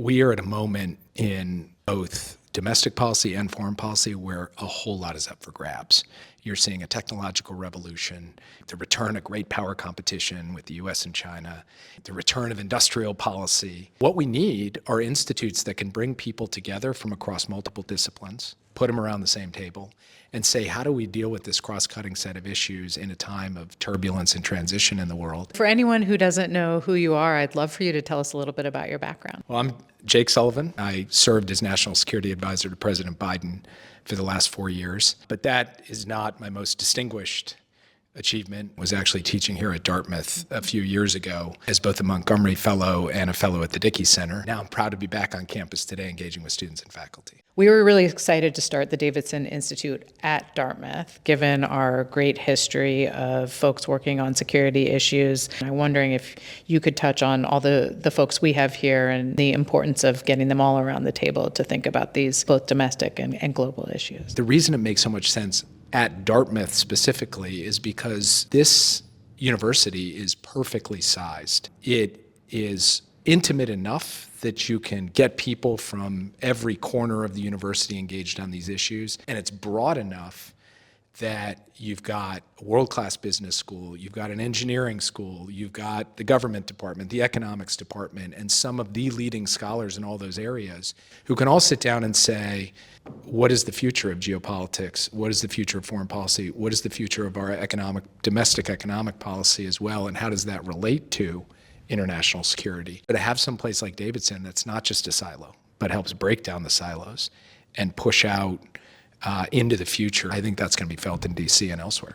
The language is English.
We are at a moment in both domestic policy and foreign policy where a whole lot is up for grabs. You're seeing a technological revolution, the return of great power competition with the US and China, the return of industrial policy. What we need are institutes that can bring people together from across multiple disciplines, put them around the same table, and say, how do we deal with this cross-cutting set of issues in a time of turbulence and transition in the world? For anyone who doesn't know who you are, I'd love for you to tell us a little bit about your background. Well, I'm Jake Sullivan. I served as National Security Advisor to President Biden for the last 4 years, but that is not my most distinguished achievement. Was actually teaching here at Dartmouth a few years ago as both a Montgomery Fellow and a Fellow at the Dickey Center. Now I'm proud to be back on campus today engaging with students and faculty. We were really excited to start the Davidson Institute at Dartmouth, given our great history of folks working on security issues. And I'm wondering if you could touch on all the folks we have here and the importance of getting them all around the table to think about these both domestic and global issues. The reason it makes so much sense at Dartmouth specifically is because this university is perfectly sized. It is intimate enough that you can get people from every corner of the university engaged on these issues, and it's broad enough that you've got a world-class business school, you've got an engineering school, you've got the government department, the economics department, and some of the leading scholars in all those areas who can all sit down and say, what is the future of geopolitics? What is the future of foreign policy? What is the future of our domestic economic policy as well, and how does that relate to international security? But to have some place like Davidson that's not just a silo, but helps break down the silos and push out into the future, I think that's going to be felt in DC and elsewhere.